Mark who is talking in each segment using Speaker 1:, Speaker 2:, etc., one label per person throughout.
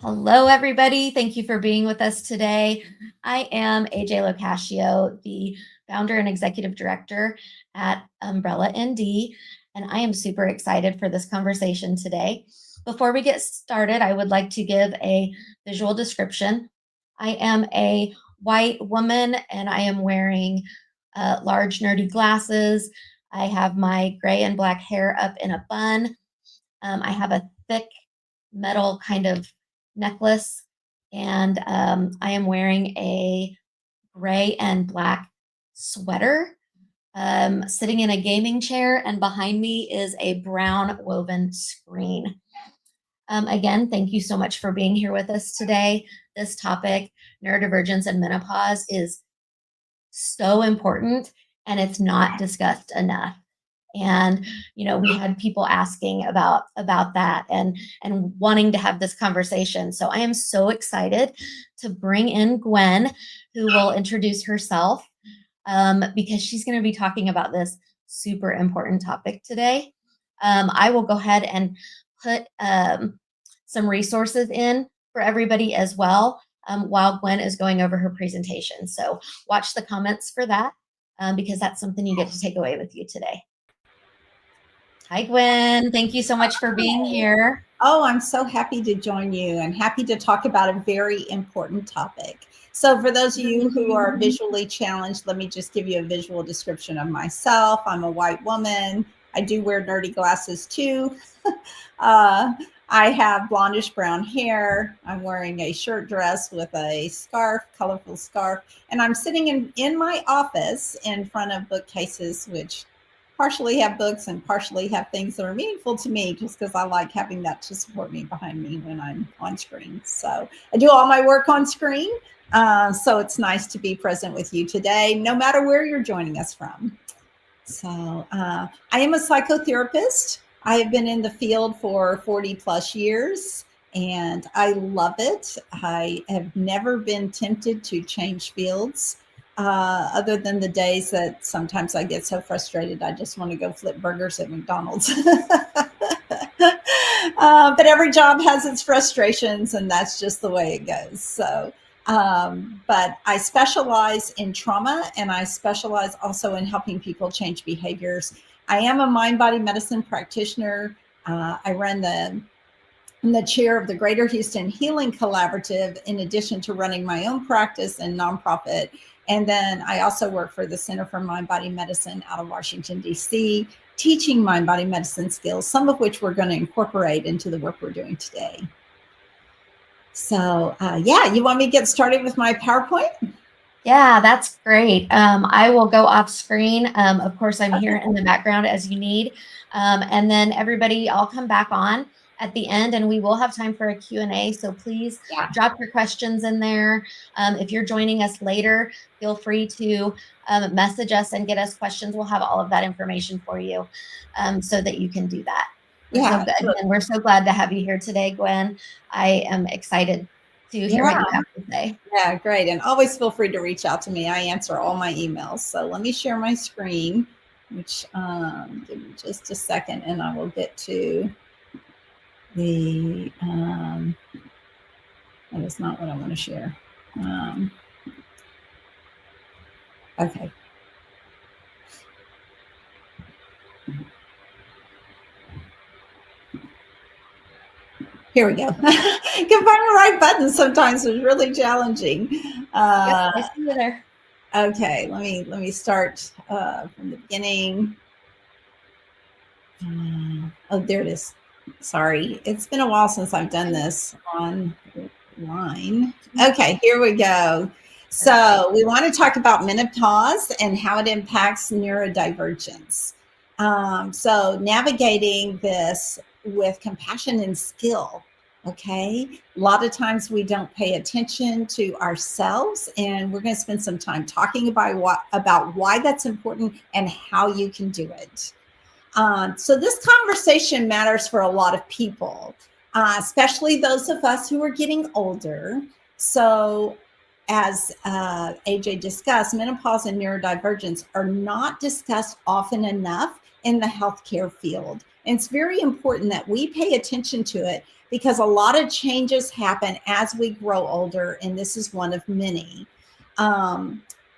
Speaker 1: Hello, everybody. Thank you for being with us today. I am AJ Locascio, the founder and executive director at Umbrella ND, and I am super excited for this conversation today. Before we get started, I would like to give a visual description. I am a white woman, and I am wearing large nerdy glasses. I have my gray and black hair up in a bun. I have a thick metal kind of necklace, and I am wearing a gray and black sweater, sitting in a gaming chair, and behind me is a brown woven screen. Again, thank you so much for being here with us today. This topic, neurodivergence and menopause, is so important, and it's not discussed enough. And we had people asking about that and wanting to have this conversation. So I am so excited to bring in Gwen, who will introduce herself, because she's going to be talking about this super important topic today. I will go ahead and put some resources in for everybody as well, while Gwen is going over her presentation. So watch the comments for that, because that's something you get to take away with you today. Hi, Gwen. Thank you so much for being here.
Speaker 2: Oh, I'm so happy to join you and happy to talk about a very important topic. So for those of you who are visually challenged, let me just give you a visual description of myself. I'm a white woman. I do wear nerdy glasses too. I have blondish brown hair. I'm wearing a shirt dress with a scarf, colorful scarf, and I'm sitting in my office in front of bookcases, which partially have books and partially have things that are meaningful to me, just because I like having that to support me behind me when I'm on screen. So I do all my work on screen. So it's nice to be present with you today, no matter where you're joining us from. So I am a psychotherapist. I have been in the field for 40 plus years, and I love it. I have never been tempted to change fields. Other than the days that sometimes I get so frustrated, I just want to go flip burgers at McDonald's. But every job has its frustrations, and that's just the way it goes. So, but I specialize in trauma, and I specialize also in helping people change behaviors. I am a mind-body medicine practitioner. I run I'm the chair of the Greater Houston Healing Collaborative, in addition to running my own practice and nonprofit. And then I also work for the Center for Mind-Body Medicine out of Washington, D.C., teaching mind-body medicine skills, some of which we're going to incorporate into the work we're doing today. So, yeah, you want me to get started with my PowerPoint?
Speaker 1: Yeah, that's great. I will go off screen. Of course, I'm here in the background as you need. And then everybody, I'll come back on at the end, and we will have time for a Q&A. So please drop your questions in there. If you're joining us later, feel free to message us and get us questions. We'll have all of that information for you, so that you can do that. We're so glad to have you here today, Gwen. I am excited to hear what you have to say.
Speaker 2: Yeah, great. And always feel free to reach out to me. I answer all my emails. So let me share my screen, which give me just a second, and I will get to the, that is not what I want to share. Okay. Here we go. Can find the right button sometimes is really challenging.
Speaker 1: I see you there.
Speaker 2: Okay, let me start from the beginning. Oh, there it is. Sorry, it's been a while since I've done this online. Okay, here we go. So we want to talk about menopause and how it impacts neurodivergence. So navigating this with compassion and skill. Okay, a lot of times we don't pay attention to ourselves, and we're going to spend some time talking about why that's important and how you can do it. So this conversation matters for a lot of people, especially those of us who are getting older. So as AJ discussed, menopause and neurodivergence are not discussed often enough in the healthcare field. And it's very important that we pay attention to it because a lot of changes happen as we grow older, and this is one of many.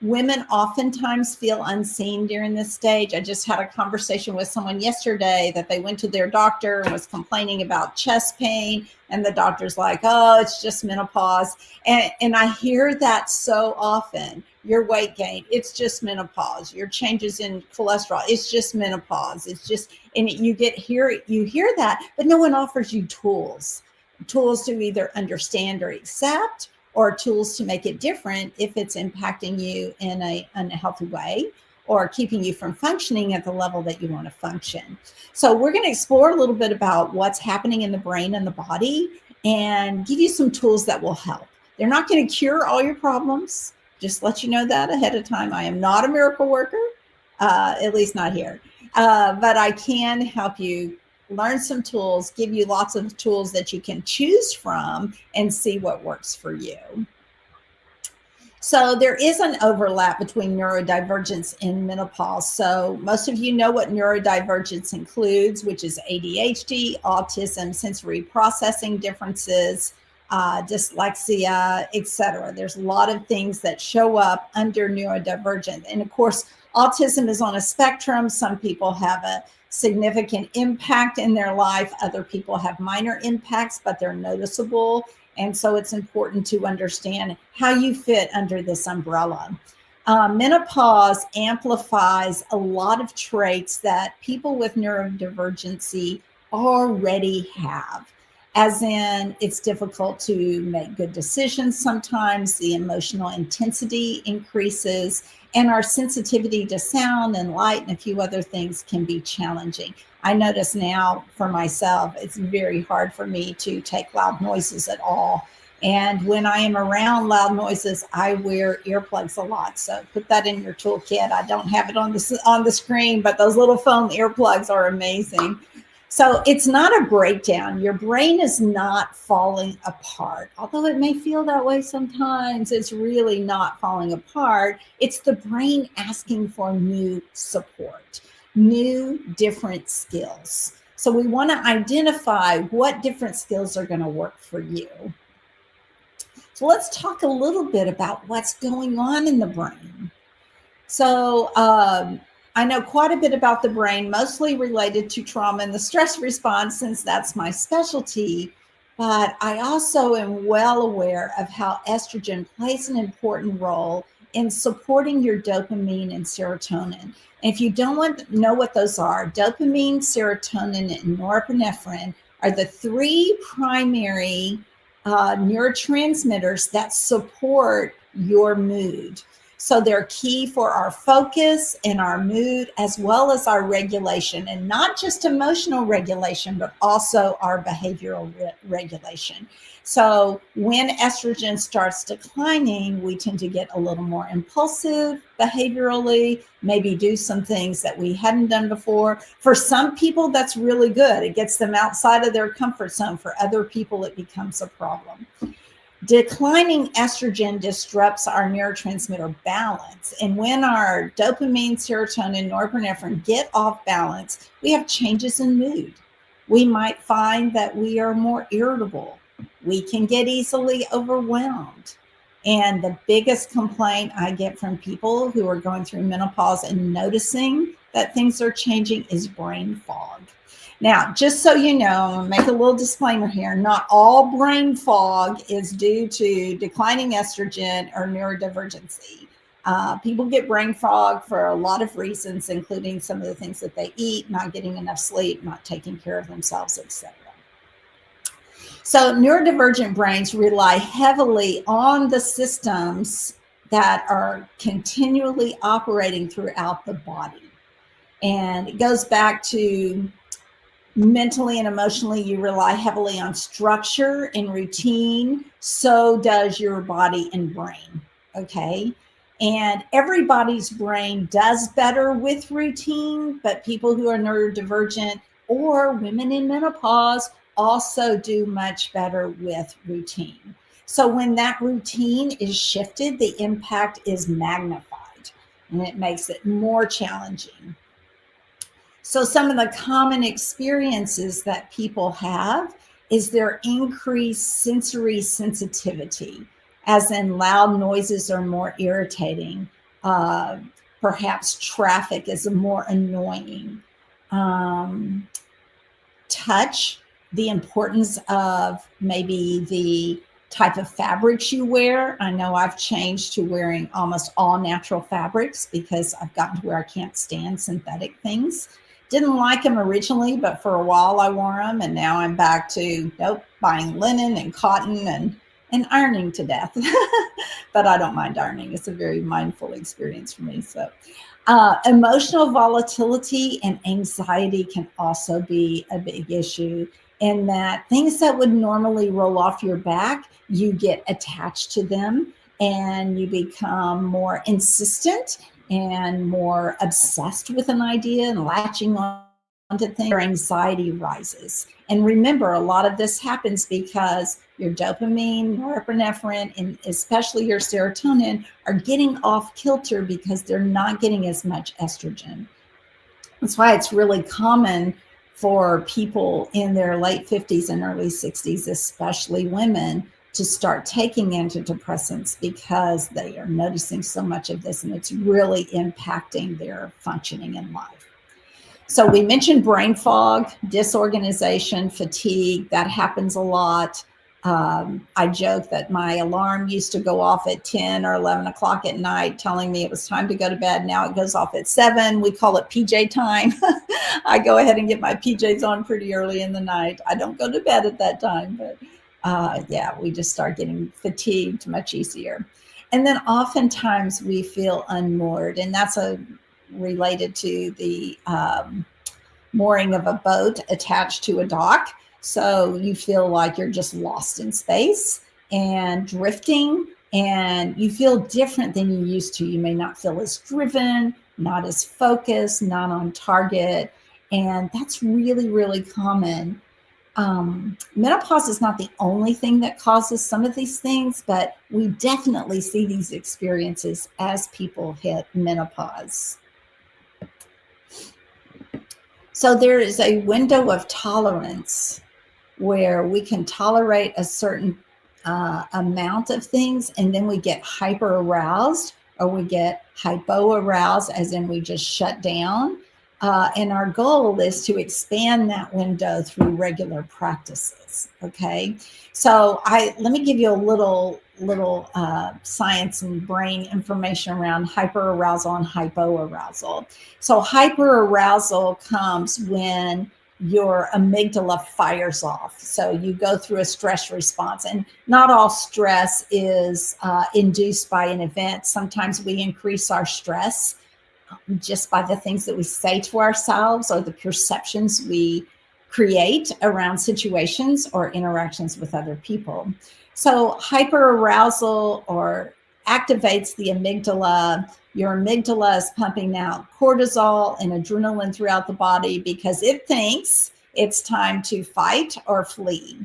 Speaker 2: Women oftentimes feel unseen during this stage. I just had a conversation with someone yesterday that they went to their doctor and was complaining about chest pain. And the doctor's like, oh, it's just menopause. And I hear that so often. Your weight gain, it's just menopause. Your changes in cholesterol, it's just menopause. It's just, and you hear that, but no one offers you tools to either understand or accept, or tools to make it different if it's impacting you in a unhealthy way or keeping you from functioning at the level that you want to function. So we're going to explore a little bit about what's happening in the brain and the body and give you some tools that will help. They're not going to cure all your problems. Just let you know that ahead of time. I am not a miracle worker, at least not here. But I can help you learn some tools, give you lots of tools that you can choose from and see what works for you. So there is an overlap between neurodivergence and menopause. So most of you know what neurodivergence includes, which is ADHD, autism, sensory processing differences, dyslexia, etc. There's a lot of things that show up under neurodivergent. And of course, autism is on a spectrum. Some people have a significant impact in their life. Other people have minor impacts, but they're noticeable. And so it's important to understand how you fit under this umbrella. Menopause amplifies a lot of traits that people with neurodivergency already have. As in, it's difficult to make good decisions sometimes, the emotional intensity increases, and our sensitivity to sound and light and a few other things can be challenging. I notice now for myself, it's very hard for me to take loud noises at all. And when I am around loud noises, I wear earplugs a lot. So put that in your toolkit. I don't have it on the screen, but those little foam earplugs are amazing. So it's not a breakdown. Your brain is not falling apart. Although it may feel that way sometimes, it's really not falling apart. It's the brain asking for new support, new, different skills. So we want to identify what different skills are going to work for you. So let's talk a little bit about what's going on in the brain. So, I know quite a bit about the brain, mostly related to trauma and the stress response, since that's my specialty. But I also am well aware of how estrogen plays an important role in supporting your dopamine and serotonin. And if you don't know what those are, dopamine, serotonin, and norepinephrine are the three primary neurotransmitters that support your mood. So they're key for our focus and our mood, as well as our regulation, and not just emotional regulation, but also our behavioral regulation. So when estrogen starts declining, we tend to get a little more impulsive behaviorally, maybe do some things that we hadn't done before. For some people, that's really good. It gets them outside of their comfort zone. For other people, it becomes a problem. Declining estrogen disrupts our neurotransmitter balance. And when our dopamine, serotonin, norepinephrine get off balance, we have changes in mood. We might find that we are more irritable. We can get easily overwhelmed. And the biggest complaint I get from people who are going through menopause and noticing that things are changing is brain fog. Now, just so you know, I'm going to make a little disclaimer here. Not all brain fog is due to declining estrogen or neurodivergency. People get brain fog for a lot of reasons, including some of the things that they eat, not getting enough sleep, not taking care of themselves, etc. So neurodivergent brains rely heavily on the systems that are continually operating throughout the body. And it goes back to mentally and emotionally, you rely heavily on structure and routine. So does your body and brain, okay? And everybody's brain does better with routine, but people who are neurodivergent or women in menopause also do much better with routine. So when that routine is shifted, the impact is magnified and it makes it more challenging. So some of the common experiences that people have is their increased sensory sensitivity, as in loud noises are more irritating. Perhaps traffic is more annoying. Touch, the importance of maybe the type of fabrics you wear. I know I've changed to wearing almost all natural fabrics because I've gotten to where I can't stand synthetic things. Didn't like them originally, but for a while I wore them, and now I'm back to buying linen and cotton and ironing to death. But I don't mind ironing. It's a very mindful experience for me. So emotional volatility and anxiety can also be a big issue, in that things that would normally roll off your back, you get attached to them and you become more insistent and more obsessed with an idea and latching on to things. Your anxiety rises. And remember, a lot of this happens because your dopamine, norepinephrine, and especially your serotonin are getting off kilter because they're not getting as much estrogen. That's why it's really common for people in their late 50s and early 60s, especially women, to start taking antidepressants because they are noticing so much of this and it's really impacting their functioning in life. So we mentioned brain fog, disorganization, fatigue. That happens a lot. I joke that my alarm used to go off at 10 or 11 o'clock at night, telling me it was time to go to bed. Now it goes off at 7. We call it PJ time. I go ahead and get my PJs on pretty early in the night. I don't go to bed at that time, but yeah, we just start getting fatigued much easier. And then oftentimes we feel unmoored, and that's related to the mooring of a boat attached to a dock. So you feel like you're just lost in space and drifting, and you feel different than you used to. You may not feel as driven, not as focused, not on target. And that's really, really common. Menopause is not the only thing that causes some of these things, but we definitely see these experiences as people hit menopause. So there is a window of tolerance where we can tolerate a certain amount of things, and then we get hyper aroused, or we get hypo aroused, as in we just shut down. And our goal is to expand that window through regular practices. Okay, so let me give you a little science and brain information around hyperarousal and hypoarousal. So hyperarousal comes when your amygdala fires off. So you go through a stress response, and not all stress is induced by an event. Sometimes we increase our stress just by the things that we say to ourselves or the perceptions we create around situations or interactions with other people. So hyperarousal or activates the amygdala. Your amygdala is pumping out cortisol and adrenaline throughout the body because it thinks it's time to fight or flee.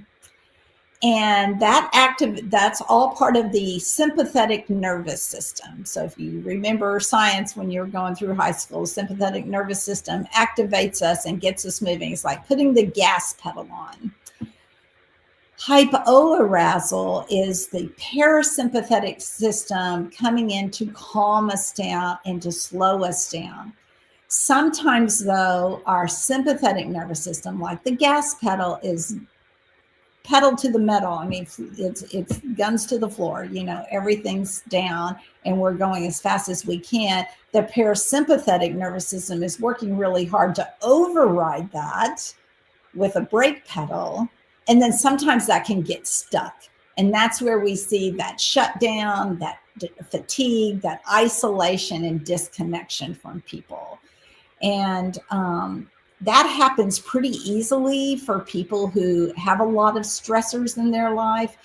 Speaker 2: And that's all part of the sympathetic nervous system. So if you remember science when you're going through high school, sympathetic nervous system activates us and gets us moving. It's like putting the gas pedal on. Hypoarousal is the parasympathetic system coming in to calm us down and to slow us down. Sometimes, though, our sympathetic nervous system, like the gas pedal, is pedal to the metal. I mean, it's guns to the floor, everything's down and we're going as fast as we can. The parasympathetic nervous system is working really hard to override that with a brake pedal. And then sometimes that can get stuck. And that's where we see that shutdown, that fatigue, that isolation and disconnection from people. And that happens pretty easily for people who have a lot of stressors in their life,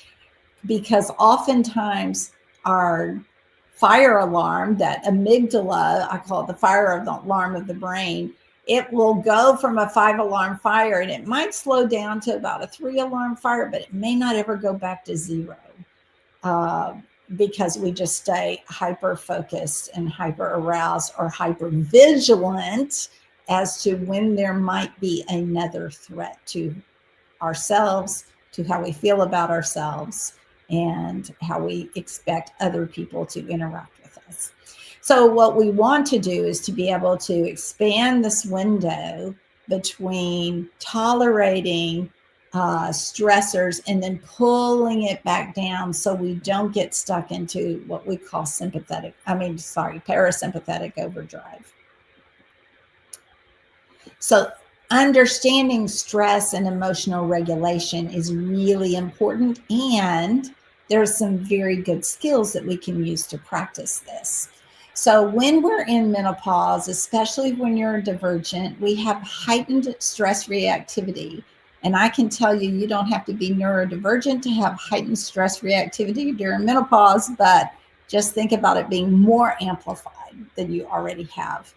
Speaker 2: because oftentimes our fire alarm, that amygdala, I call it the fire alarm of the brain, it will go from a 5-alarm fire and it might slow down to about a 3-alarm fire, but it may not ever go back to 0. because we just stay hyper focused and hyper aroused or hyper vigilant as to when there might be another threat to ourselves, to how we feel about ourselves, and how we expect other people to interact with us. So what we want to do is to be able to expand this window between tolerating stressors and then pulling it back down so we don't get stuck into what we call parasympathetic overdrive. So understanding stress and emotional regulation is really important, and there's some very good skills that we can use to practice this. So when we're in menopause, especially when you're divergent, we have heightened stress reactivity. And I can tell you, you don't have to be neurodivergent to have heightened stress reactivity during menopause, but just think about it being more amplified than you already have.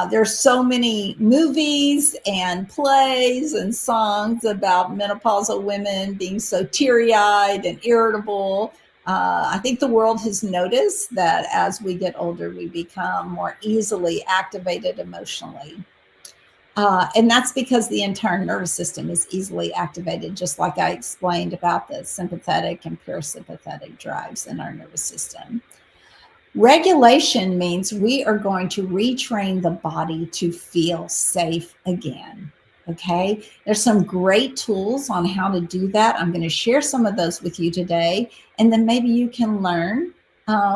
Speaker 2: There's so many movies and plays and songs about menopausal women being so teary-eyed and irritable. I think the world has noticed that as we get older, we become more easily activated emotionally. And that's because the entire nervous system is easily activated, just like I explained about the sympathetic and parasympathetic drives in our nervous system. Regulation means we are going to retrain the body to feel safe again. Okay, there's some great tools on how to do that. I'm going to share some of those with you today, and then maybe you can learn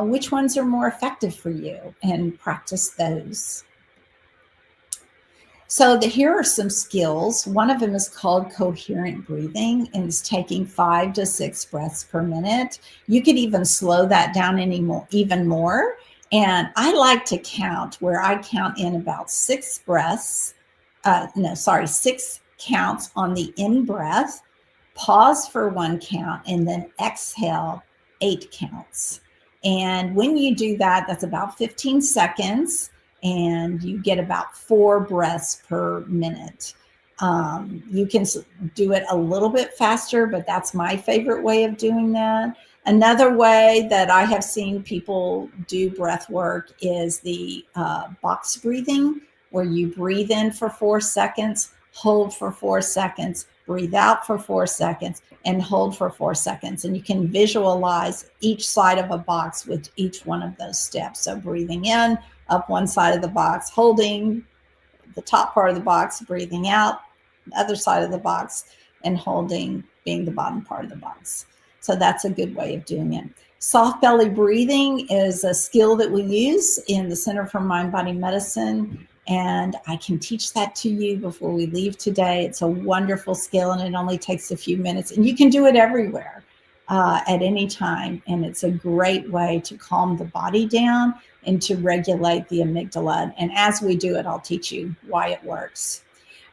Speaker 2: which ones are more effective for you and practice those. So here are some skills. One of them is called coherent breathing, and it's taking 5 to 6 breaths per minute. You could even slow that down even more. And I like to count where I count in about 6 breaths. 6 counts on the in breath, pause for 1 count, and then exhale 8 counts. And when you do that, that's about 15 seconds. And you get about 4 breaths per minute. You can do it a little bit faster, but that's my favorite way of doing that. Another way that I have seen people do breath work is the box breathing, where you breathe in for 4 seconds, hold for 4 seconds, breathe out for 4 seconds, and hold for 4 seconds. And you can visualize each side of a box with each one of those steps. So breathing in, up one side of the box, holding the top part of the box, breathing out the other side of the box, and holding being the bottom part of the box. So that's a good way of doing it. Soft belly breathing is a skill that we use in the Center for Mind Body Medicine, and I can teach that to you before we leave today. It's a wonderful skill, and it only takes a few minutes, and you can do it everywhere at any time. And it's a great way to calm the body down and to regulate the amygdala. And as we do it, I'll teach you why it works.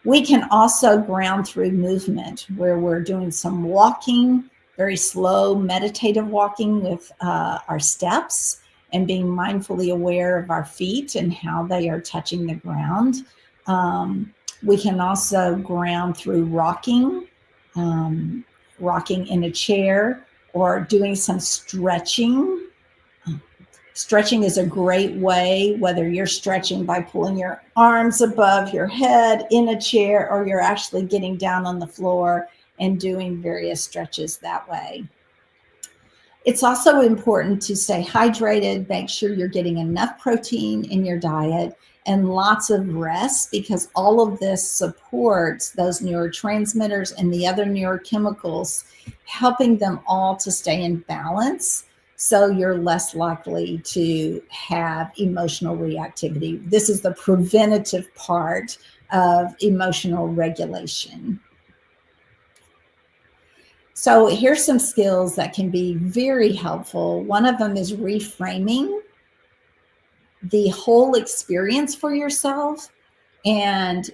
Speaker 2: We can also ground through movement, where we're doing some walking, very slow meditative walking with our steps, and being mindfully aware of our feet and how they are touching the ground. We can also ground through rocking in a chair, or doing some stretching. Stretching is a great way, whether you're stretching by pulling your arms above your head in a chair, or you're actually getting down on the floor and doing various stretches that way. It's also important to stay hydrated, make sure you're getting enough protein in your diet and lots of rest, because all of this supports those neurotransmitters and the other neurochemicals, helping them all to stay in balance, so you're less likely to have emotional reactivity. This is the preventative part of emotional regulation. So here's some skills that can be very helpful. One of them is reframing the whole experience for yourself. And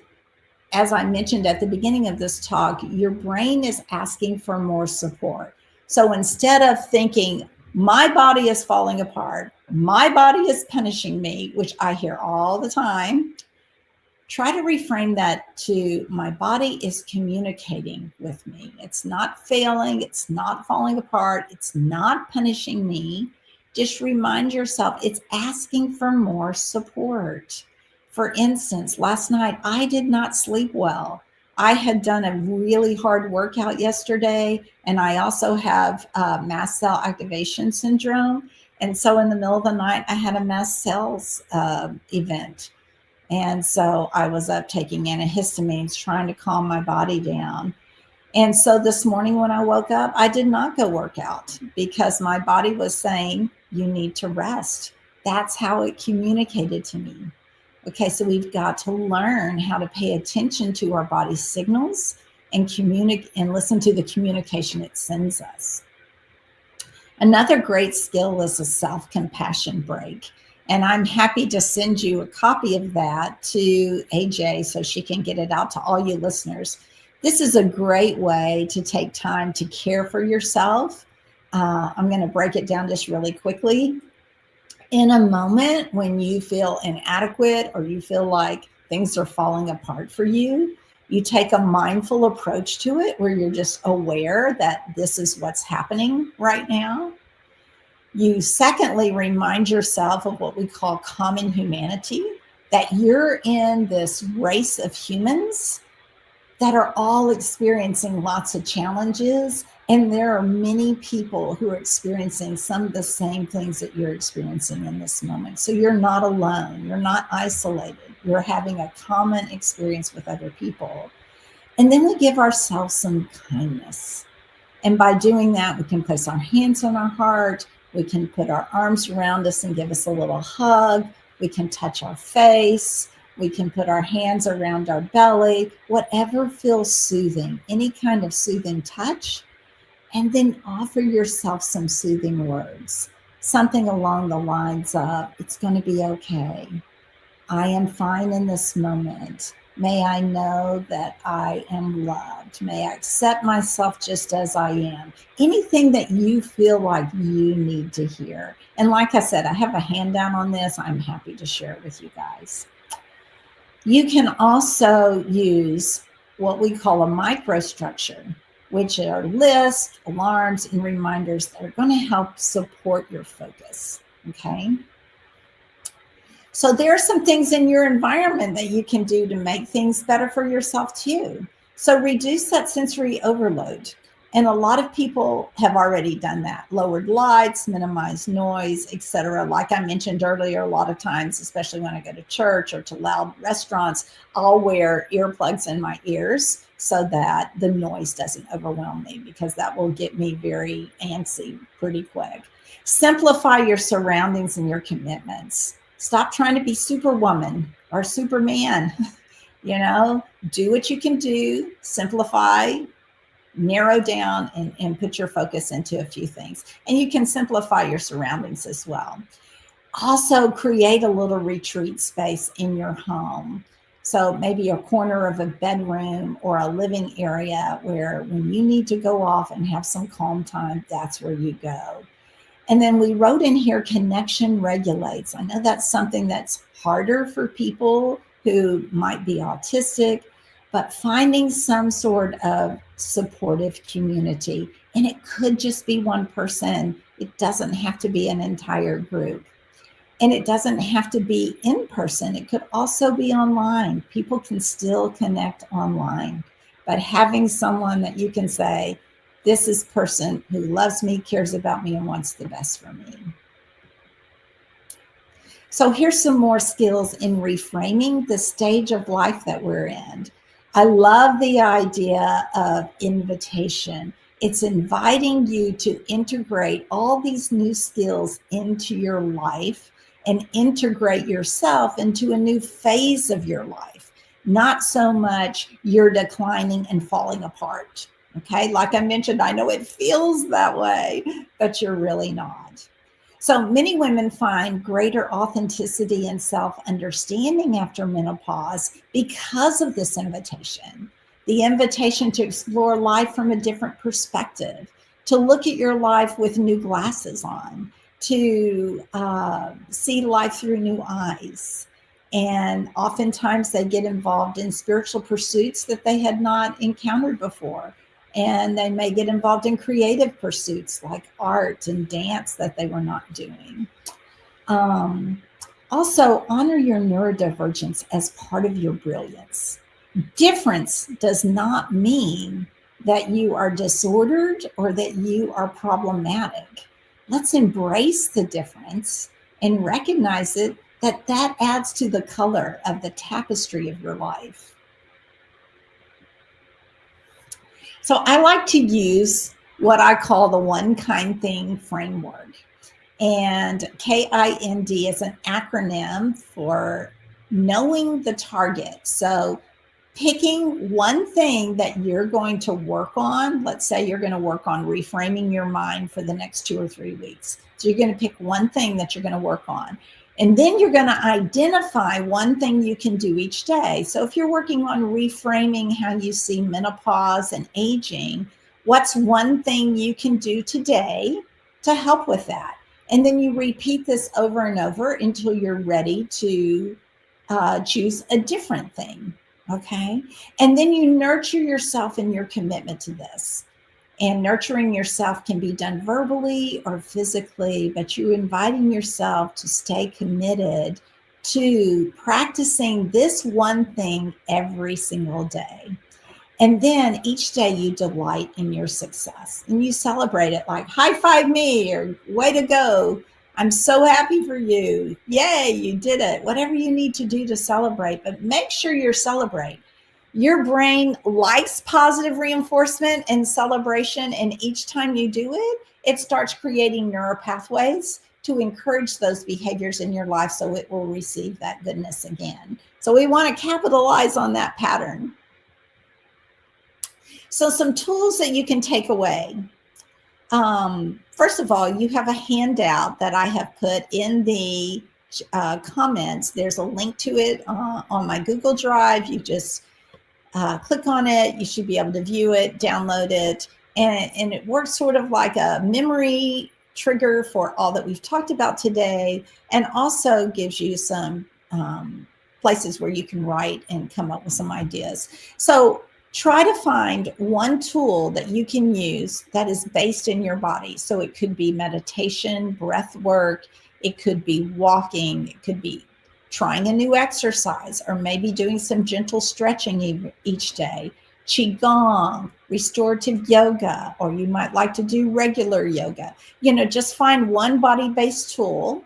Speaker 2: as I mentioned at the beginning of this talk, your brain is asking for more support. So instead of thinking, my body is falling apart, my body is punishing me, which I hear all the time, try to reframe that to my body is communicating with me. It's not failing. It's not falling apart. It's not punishing me. Just remind yourself it's asking for more support. For instance, last night I did not sleep well. I had done a really hard workout yesterday, and I also have mast cell activation syndrome. And so in the middle of the night, I had a mast cells event. And so I was up taking antihistamines, trying to calm my body down. And so this morning when I woke up, I did not go work out because my body was saying, you need to rest. That's how it communicated to me. Okay, so we've got to learn how to pay attention to our body's signals and communicate and listen to the communication it sends us. Another great skill is a self-compassion break. And I'm happy to send you a copy of that to AJ so she can get it out to all you listeners. This is a great way to take time to care for yourself. I'm going to break it down just really quickly. In a moment when you feel inadequate or you feel like things are falling apart for you, you take a mindful approach to it where you're just aware that this is what's happening right now. You secondly remind yourself of what we call common humanity, that you're in this race of humans that are all experiencing lots of challenges. And there are many people who are experiencing some of the same things that you're experiencing in this moment. So you're not alone. You're not isolated. You're having a common experience with other people. And then we give ourselves some kindness. And by doing that, we can place our hands on our heart. We can put our arms around us and give us a little hug. We can touch our face. We can put our hands around our belly, whatever feels soothing, any kind of soothing touch. And then offer yourself some soothing words, something along the lines of, it's going to be okay. I am fine in this moment. May I know that I am loved. May I accept myself just as I am. Anything that you feel like you need to hear. And like I said, I have a handout on this. I'm happy to share it with you guys. You can also use what we call a microstructure, which are lists, alarms, and reminders that are going to help support your focus, okay? So there are some things in your environment that you can do to make things better for yourself too. So reduce that sensory overload. And a lot of people have already done that. Lowered lights, minimized noise, etc. Like I mentioned earlier, a lot of times, especially when I go to church or to loud restaurants, I'll wear earplugs in my ears so that the noise doesn't overwhelm me, because that will get me very antsy pretty quick. Simplify your surroundings and your commitments. Stop trying to be Superwoman or Superman. You know, do what you can do, simplify, narrow down, and put your focus into a few things. And you can simplify your surroundings as well. Also, create a little retreat space in your home. So maybe a corner of a bedroom or a living area where when you need to go off and have some calm time, that's where you go. And then we wrote in here, connection regulates. I know that's something that's harder for people who might be autistic, but finding some sort of supportive community. And it could just be one person. It doesn't have to be an entire group. And it doesn't have to be in person. It could also be online. People can still connect online. But having someone that you can say, this is a person who loves me, cares about me, and wants the best for me. So here's some more skills in reframing the stage of life that we're in. I love the idea of invitation. It's inviting you to integrate all these new skills into your life and integrate yourself into a new phase of your life. Not so much you're declining and falling apart. Okay, like I mentioned, I know it feels that way, but you're really not. So many women find greater authenticity and self-understanding after menopause because of this invitation. The invitation to explore life from a different perspective, to look at your life with new glasses on, to see life through new eyes. And oftentimes they get involved in spiritual pursuits that they had not encountered before. And they may get involved in creative pursuits like art and dance that they were not doing. Also, honor your neurodivergence as part of your brilliance. Difference does not mean that you are disordered or that you are problematic. Let's embrace the difference and recognize it, that adds to the color of the tapestry of your life. So I like to use what I call the one kind thing framework. And KIND is an acronym for knowing the target. So picking one thing that you're going to work on. Let's say you're going to work on reframing your mind for the next 2 or 3 weeks. So you're going to pick one thing that you're going to work on. And then you're going to identify one thing you can do each day. So if you're working on reframing how you see menopause and aging, what's one thing you can do today to help with that? And then you repeat this over and over until you're ready to choose a different thing. Okay. And then you nurture yourself in your commitment to this. And nurturing yourself can be done verbally or physically, but you're inviting yourself to stay committed to practicing this one thing every single day. And then each day you delight in your success and you celebrate it, like high five me or way to go. I'm so happy for you. Yay, you did it. Whatever you need to do to celebrate, but make sure you're celebrating. Your brain likes positive reinforcement and celebration. And each time you do it, it starts creating neural pathways to encourage those behaviors in your life so it will receive that goodness again. So we want to capitalize on that pattern. So some tools that you can take away. First of all, you have a handout that I have put in the comments. There's a link to it on my Google Drive. You just click on it. You should be able to view it, download it, and it works sort of like a memory trigger for all that we've talked about today, and also gives you some places where you can write and come up with some ideas. So try to find one tool that you can use that is based in your body. So it could be meditation, breath work, it could be walking, it could be trying a new exercise, or maybe doing some gentle stretching each day, qigong, restorative yoga, or you might like to do regular yoga. Just find one body-based tool.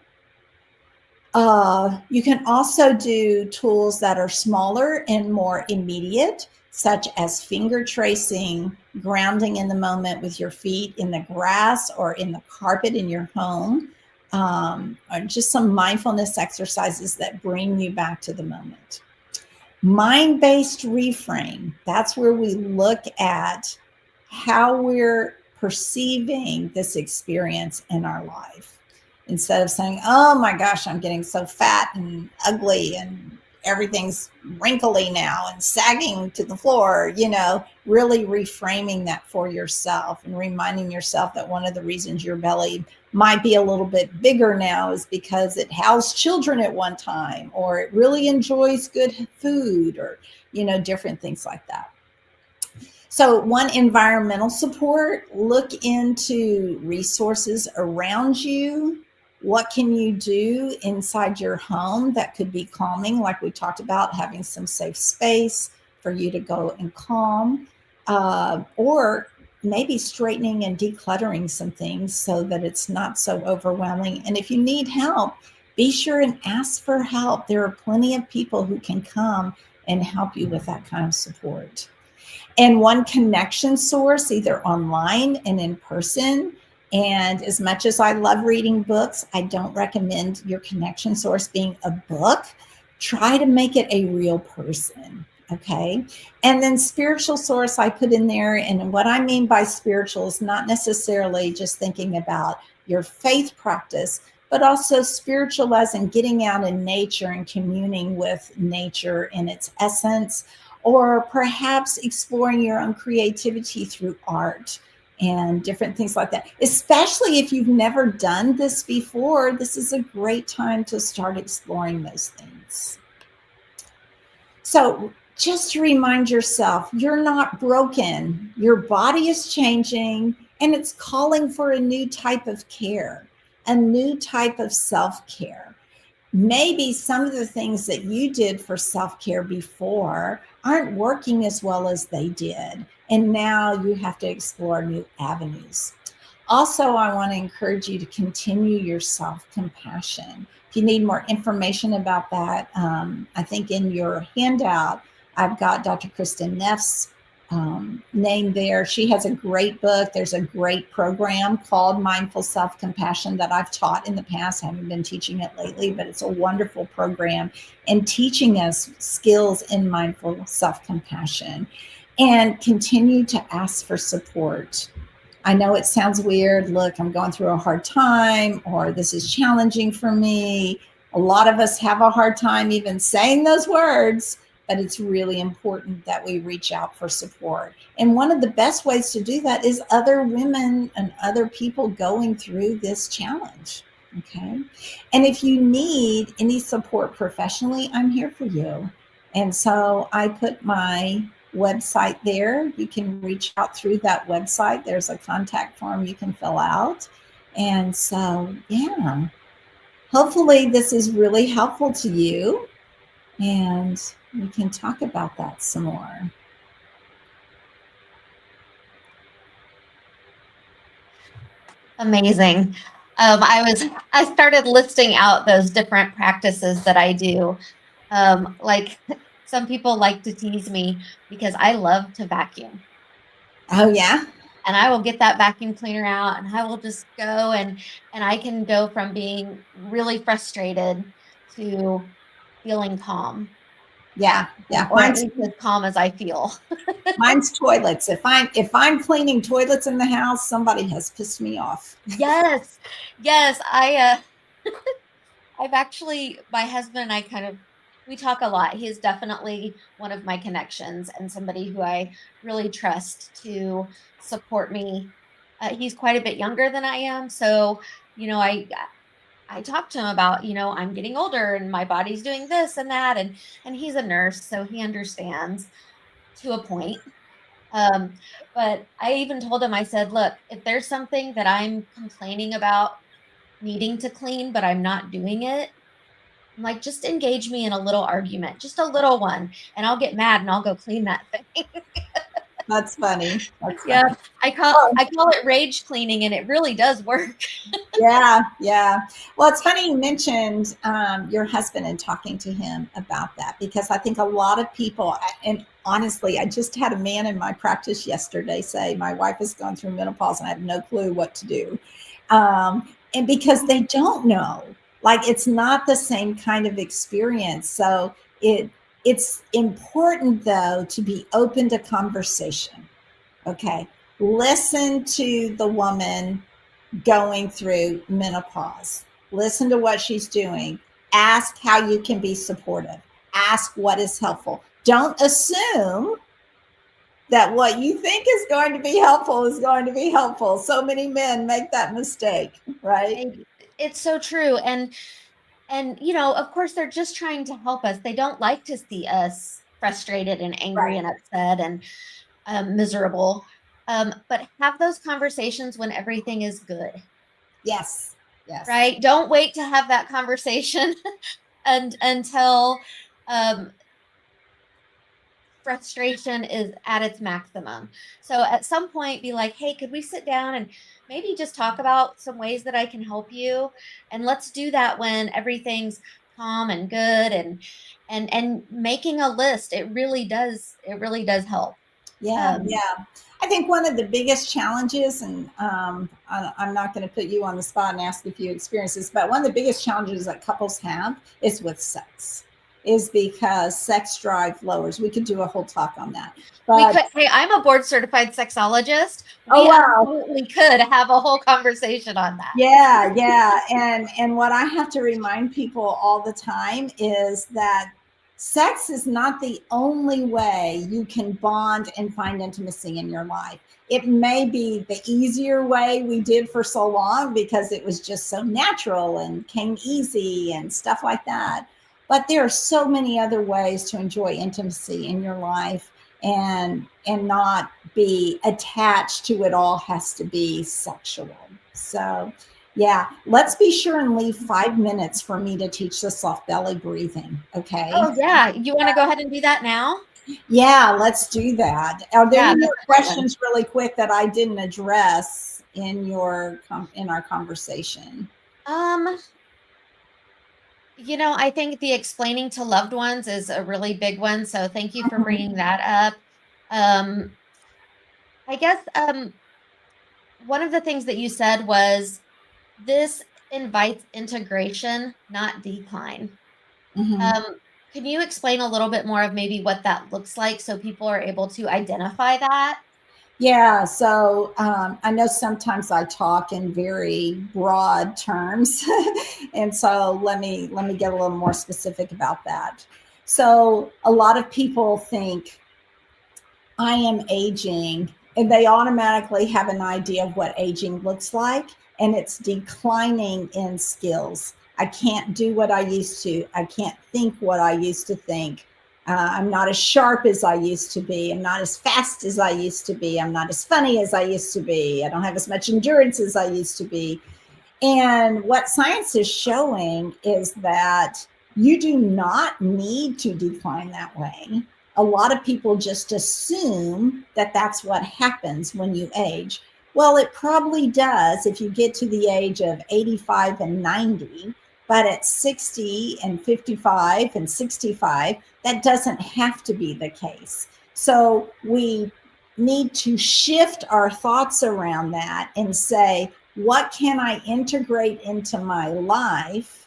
Speaker 2: You can also do tools that are smaller and more immediate, such as finger tracing, grounding in the moment with your feet in the grass or in the carpet in your home, or just some mindfulness exercises that bring you back to the moment. Mind-based reframe, that's where we look at how we're perceiving this experience in our life. Instead of saying, oh my gosh, I'm getting so fat and ugly and everything's wrinkly now and sagging to the floor, really reframing that for yourself and reminding yourself that one of the reasons your belly might be a little bit bigger now is because it housed children at one time, or it really enjoys good food, or, different things like that. So one, environmental support, look into resources around you. What can you do inside your home that could be calming? Like we talked about, having some safe space for you to go and calm, or maybe straightening and decluttering some things so that it's not so overwhelming. And if you need help, be sure and ask for help. There are plenty of people who can come and help you with that kind of support. And one connection source, either online and in person. And as much as I love reading books, I don't recommend your connection source being a book. Try to make it a real person. Okay. And then spiritual source I put in there. And what I mean by spiritual is not necessarily just thinking about your faith practice, but also spiritual as in getting out in nature and communing with nature in its essence, or perhaps exploring your own creativity through art and different things like that. Especially if you've never done this before, this is a great time to start exploring those things. So just to remind yourself, you're not broken. Your body is changing and it's calling for a new type of care, a new type of self-care. Maybe some of the things that you did for self-care before aren't working as well as they did. And now you have to explore new avenues. Also, I want to encourage you to continue your self-compassion. If you need more information about that, I think in your handout, I've got Dr. Kristen Neff's name there. She has a great book. There's a great program called Mindful Self-Compassion that I've taught in the past. I haven't been teaching it lately, but it's a wonderful program in teaching us skills in mindful self-compassion. And continue to ask for support. I know it sounds weird. Look, I'm going through a hard time, or this is challenging for me. A lot of us have a hard time even saying those words, but it's really important that we reach out for support. And one of the best ways to do that is other women and other people going through this challenge. Okay. And if you need any support professionally, I'm here for you. And so I put my website there. You can reach out through that website. There's a contact form you can fill out. And so, yeah, hopefully this is really helpful to you, and we can talk about that some more.
Speaker 1: Amazing. I started listing out those different practices that I do. Like some people like to tease me because I love to vacuum.
Speaker 2: Oh, yeah.
Speaker 1: And I will get that vacuum cleaner out and I will just go and I can go from being really frustrated to feeling calm.
Speaker 2: Yeah. Yeah.
Speaker 1: Or at least as calm as I feel.
Speaker 2: Mine's toilets. If I'm cleaning toilets in the house, somebody has pissed me off.
Speaker 1: Yes. I've actually, my husband and I we talk a lot. He is definitely one of my connections and somebody who I really trust to support me. He's quite a bit younger than I am. So, I talk to him about, I'm getting older and my body's doing this and that. And he's a nurse, so he understands to a point. But I even told him, I said, look, if there's something that I'm complaining about needing to clean, but I'm not doing it, I'm like, just engage me in a little argument, just a little one, and I'll get mad and I'll go clean that thing.
Speaker 2: That's funny.
Speaker 1: Yeah, I call it rage cleaning, and it really does work.
Speaker 2: Yeah. Well, it's funny you mentioned your husband and talking to him about that, because I think a lot of people, and honestly, I just had a man in my practice yesterday say, my wife has gone through menopause and I have no clue what to do. And because they don't know, like, it's not the same kind of experience. So it's important, though, to be open to conversation. Okay. Listen to the woman going through menopause. Listen to what she's doing. Ask how you can be supportive. Ask what is helpful. Don't assume that what you think is going to be helpful is going to be helpful. So many men make that mistake, right?
Speaker 1: It's so true. And of course, they're just trying to help us. They don't like to see us frustrated and angry and upset and miserable. But have those conversations when everything is good.
Speaker 2: Yes.
Speaker 1: Right? Don't wait to have that conversation until frustration is at its maximum. So at some point, be like, hey, could we sit down and maybe just talk about some ways that I can help you? And let's do that when everything's calm and good, and making a list. It really does help.
Speaker 2: Yeah. I think one of the biggest challenges, and I'm not going to put you on the spot and ask if you experience this, but one of the biggest challenges that couples have is with sex, is because sex drive lowers. We could do a whole talk on that. But
Speaker 1: hey, I'm a board certified sexologist.
Speaker 2: Oh, wow.
Speaker 1: Absolutely could have a whole conversation on that.
Speaker 2: Yeah. And what I have to remind people all the time is that sex is not the only way you can bond and find intimacy in your life. It may be the easier way we did for so long because it was just so natural and came easy and stuff like that. but there are so many other ways to enjoy intimacy in your life and not be attached to it all has to be sexual. So yeah, let's be sure and leave 5 minutes for me to teach the soft belly breathing. Okay.
Speaker 1: Oh yeah, you want to go ahead and do that now?
Speaker 2: Yeah, let's do that. Are there
Speaker 1: Yeah,
Speaker 2: any
Speaker 1: that's
Speaker 2: more
Speaker 1: a great one.
Speaker 2: questions really quick that I didn't address in our conversation?
Speaker 1: I think the explaining to loved ones is a really big one. So thank you for bringing that up. Um, I guess one of the things that you said was this invites integration, not decline.
Speaker 2: Mhm.
Speaker 1: Um, can you explain a little bit more of maybe what that looks like so people are able to identify that?
Speaker 2: Yeah, so I know sometimes I talk in very broad terms, and so let me get a little more specific about that. So a lot of people think I am aging, and they automatically have an idea of what aging looks like, and it's declining in skills. I can't do what I used to. I can't think what I used to think. I'm not as sharp as I used to be. I'm not as fast as I used to be. I'm not as funny as I used to be. I don't have as much endurance as I used to be. And what science is showing is that you do not need to decline that way. A lot of people just assume that that's what happens when you age. Well, it probably does if you get to the age of 85 and 90, but at 60 and 55 and 65, that doesn't have to be the case. So we need to shift our thoughts around that and say, what can I integrate into my life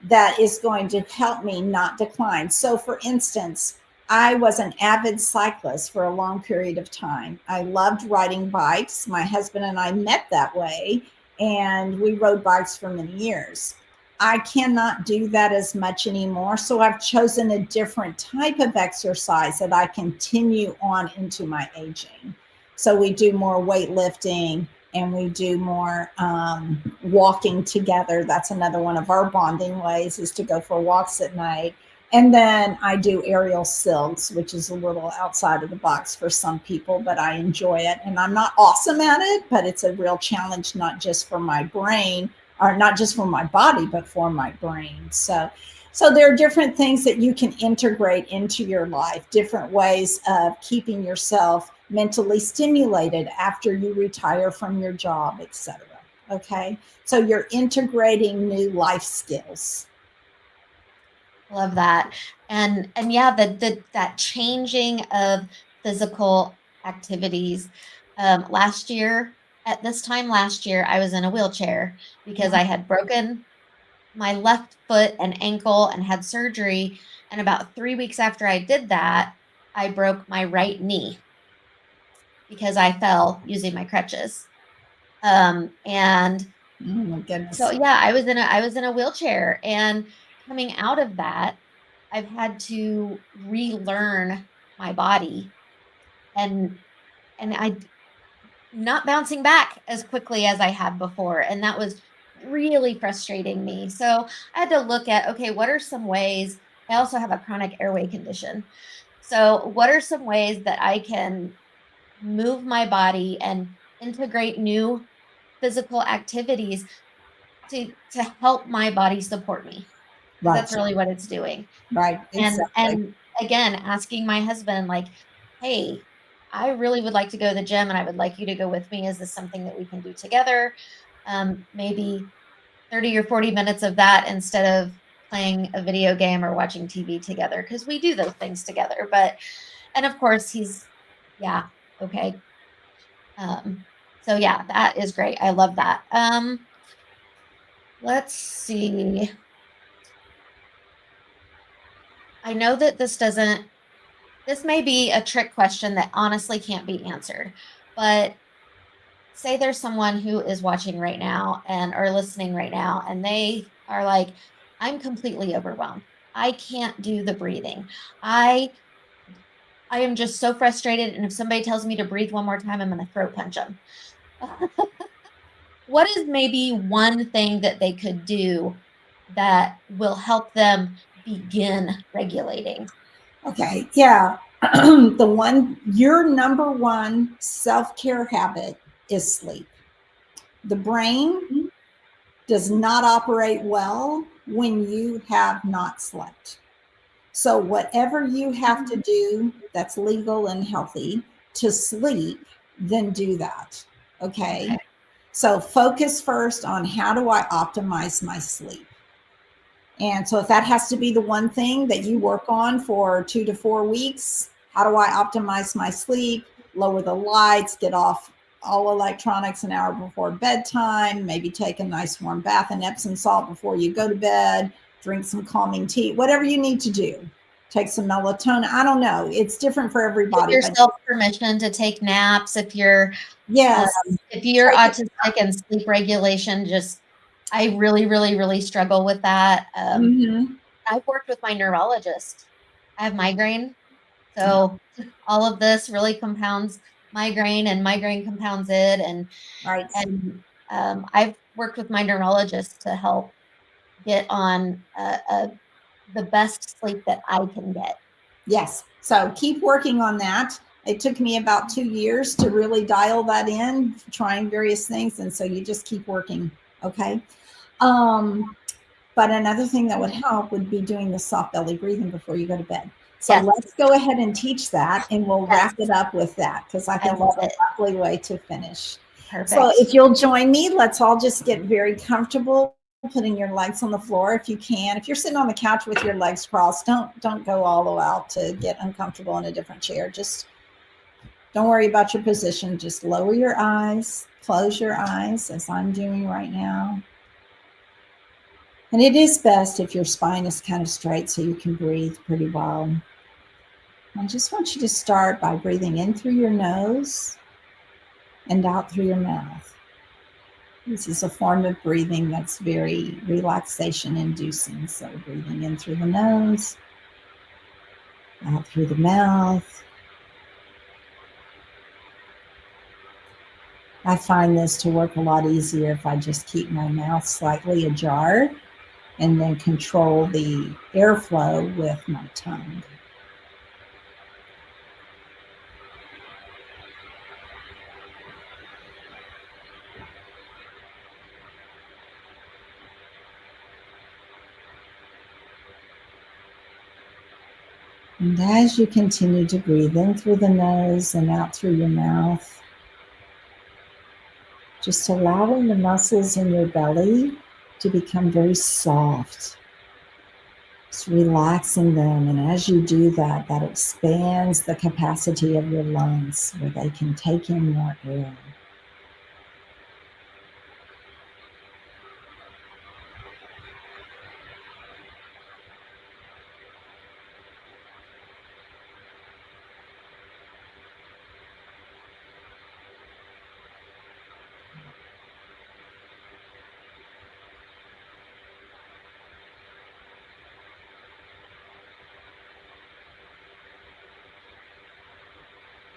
Speaker 2: that is going to help me not decline? So, for instance, I was an avid cyclist for a long period of time. I loved riding bikes. My husband and I met that way, and we rode bikes for many years. I cannot do that as much anymore. So I've chosen a different type of exercise that I continue on into my aging. So we do more weightlifting and we do more walking together. That's another one of our bonding ways, is to go for walks at night. And then I do aerial silks, which is a little outside of the box for some people, but I enjoy it. And I'm not awesome at it, but it's a real challenge, not just for my brain, or not just for my body, but for my brain. So there are different things that you can integrate into your life, different ways of keeping yourself mentally stimulated after you retire from your job, etc. Okay, so you're integrating new life skills.
Speaker 1: Love that. And yeah, that changing of physical activities. Last year, at this time last year, I was in a wheelchair because I had broken my left foot and ankle and had surgery. And about 3 weeks after I did that, I broke my right knee because I fell using my crutches. And
Speaker 2: Oh my
Speaker 1: so
Speaker 2: goodness.
Speaker 1: yeah, I was in a wheelchair, and coming out of that, I've had to relearn my body, and I not bouncing back as quickly as I had before, and that was really frustrating me. So I had to look at, okay, what are some ways? I also have a chronic airway condition. So what are some ways that I can move my body and integrate new physical activities to help my body support me? Because that's
Speaker 2: Right,
Speaker 1: really what it's doing.
Speaker 2: right, exactly.
Speaker 1: And again, asking my husband, like, "Hey, I really would like to go to the gym, and I would like you to go with me. Is this something that we can do together? Maybe 30 or 40 minutes of that instead of playing a video game or watching TV together, because we do those things together." But and of course, yeah, okay. So yeah, that is great. I love that. Let's see. I know that this may be a trick question that honestly can't be answered, but say there's someone who is watching right now and or listening right now, and they are like, I'm completely overwhelmed. I can't do the breathing. I I am just so frustrated. And if somebody tells me to breathe one more time, I'm going to throat punch them. What is maybe one thing that they could do that will help them begin regulating?
Speaker 2: Okay, yeah. Your number one self-care habit is sleep. The brain does not operate well when you have not slept. So whatever you have to do that's legal and healthy to sleep, then do that. Okay. So focus first on how do I optimize my sleep? And so if that has to be the one thing that you work on for 2 to 4 weeks, how do I optimize my sleep? Lower the lights, get off all electronics an hour before bedtime, maybe take a nice warm bath in Epsom salt before you go to bed, drink some calming tea, whatever you need to do. Take some melatonin. I don't know. It's different for everybody.
Speaker 1: Give yourself permission to take naps if you're
Speaker 2: yes,
Speaker 1: if you're autistic, and sleep regulation, just I really, really, really struggle with that. I've worked with my neurologist. I have migraine. So all of this really compounds migraine, and migraine compounds it.
Speaker 2: right.
Speaker 1: And I've worked with my neurologist to help get on the best sleep that I can get.
Speaker 2: Yes. So keep working on that. It took me about 2 years to really dial that in, trying various things. And so you just keep working. Okay. But another thing that would help would be doing the soft belly breathing before you go to bed. So
Speaker 1: Yes.
Speaker 2: let's go ahead and teach that, and we'll wrap it up with that, because I think
Speaker 1: love
Speaker 2: it's a lovely way to finish.
Speaker 1: Perfect.
Speaker 2: So if you'll join me, let's all just get very comfortable, putting your legs on the floor if you can. If you're sitting on the couch with your legs crossed, don't go all the way out to get uncomfortable in a different chair. Just don't worry about your position. Just lower your eyes, close your eyes, as I'm doing right now. And it is best if your spine is kind of straight so you can breathe pretty well. I just want you to start by breathing in through your nose and out through your mouth. This is a form of breathing that's very relaxation inducing. So breathing in through the nose, out through the mouth. I find this to work a lot easier if I just keep my mouth slightly ajar and then control the airflow with my tongue. And as you continue to breathe in through the nose and out through your mouth, just allowing the muscles in your belly to become very soft. Just relaxing them. And as you do that, that expands the capacity of your lungs where they can take in more air.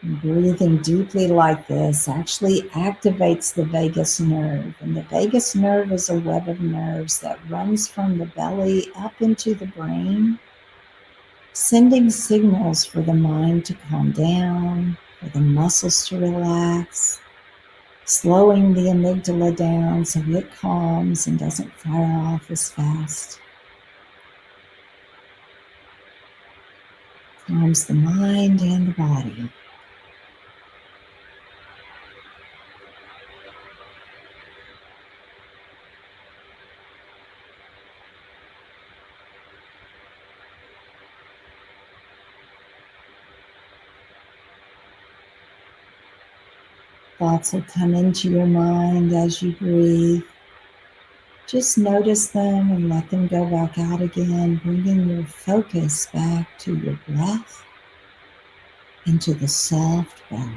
Speaker 2: And breathing deeply like this actually activates the vagus nerve. And the vagus nerve is a web of nerves that runs from the belly up into the brain, sending signals for the mind to calm down, for the muscles to relax, slowing the amygdala down so it calms and doesn't fire off as fast. Calms the mind and the body. Thoughts will come into your mind as you breathe. Just notice them and let them go back out again, bringing your focus back to your breath and to the soft belly.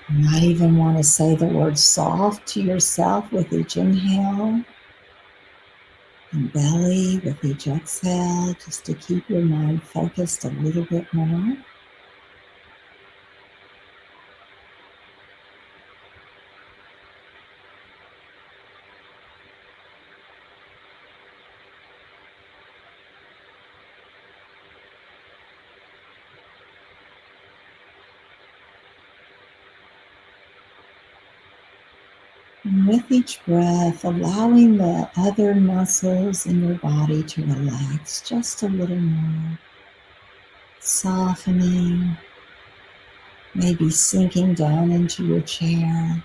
Speaker 2: You might even want to say the word soft to yourself with each inhale, and belly with each exhale, just to keep your mind focused a little bit more. And with each breath, allowing the other muscles in your body to relax just a little more, softening, maybe sinking down into your chair.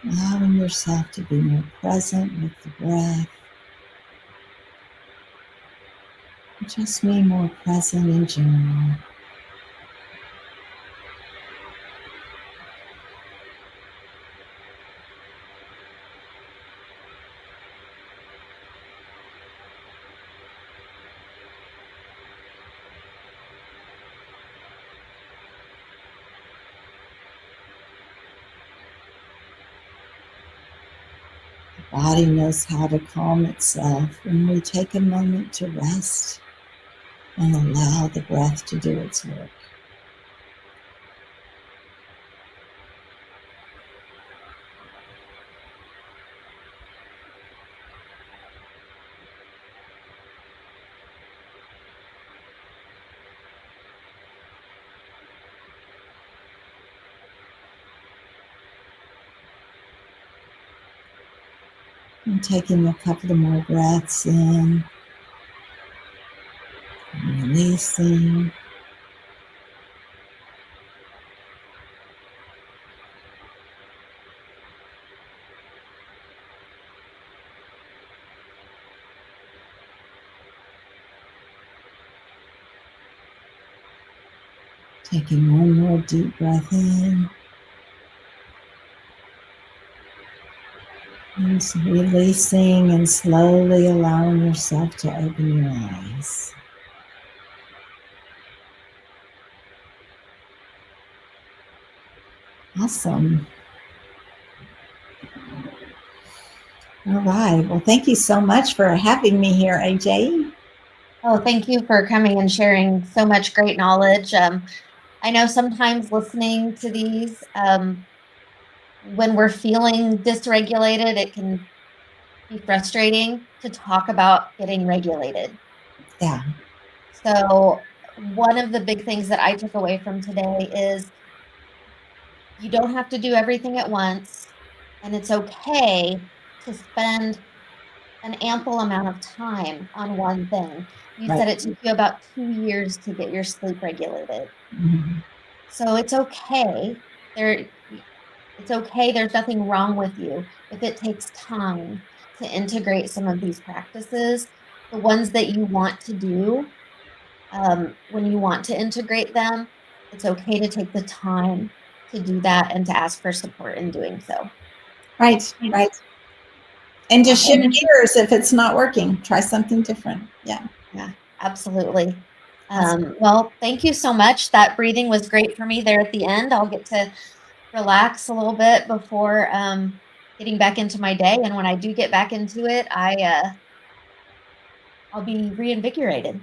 Speaker 2: Allowing yourself to be more present with the breath. Just be more present in general. The body knows how to calm itself when we take a moment to rest and allow the breath to do its work. And taking a couple of more breaths in and releasing. Taking one more deep breath in. And releasing and slowly allowing yourself to open your eyes. Awesome. All right. Well, thank you so much for having me here, AJ.
Speaker 1: Oh, thank you for coming and sharing so much great knowledge. I know sometimes listening to these, when we're feeling dysregulated, it can be frustrating to talk about getting regulated.
Speaker 2: Yeah.
Speaker 1: So, one of the big things that I took away from today is you don't have to do everything at once, and it's okay to spend an ample amount of time on one thing. You said
Speaker 2: Right.
Speaker 1: it took you about 2 years to get your sleep regulated.
Speaker 2: Mhm.
Speaker 1: So it's okay. It's okay. There's nothing wrong with you if it takes time to integrate some of these practices, the ones that you want to do. When you want to integrate them, it's okay to take the time to do that and to ask for support in doing so.
Speaker 2: Right. Right. And just shift
Speaker 1: Awesome.
Speaker 2: gears if it's not working. Try something different. Yeah.
Speaker 1: Yeah, absolutely.
Speaker 2: Awesome.
Speaker 1: Well, thank you so much. That breathing was great for me there at the end. I'll get to relax a little bit before getting back into my day. And when I do get back into it, I'll be reinvigorated.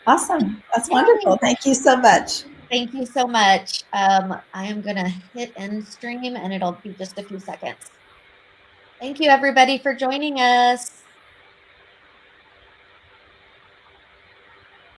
Speaker 2: Awesome. That's
Speaker 1: Yay!
Speaker 2: wonderful. Thank you so much.
Speaker 1: Thank you so much. I am gonna hit end stream and it'll be just a few seconds. Thank you everybody for joining us.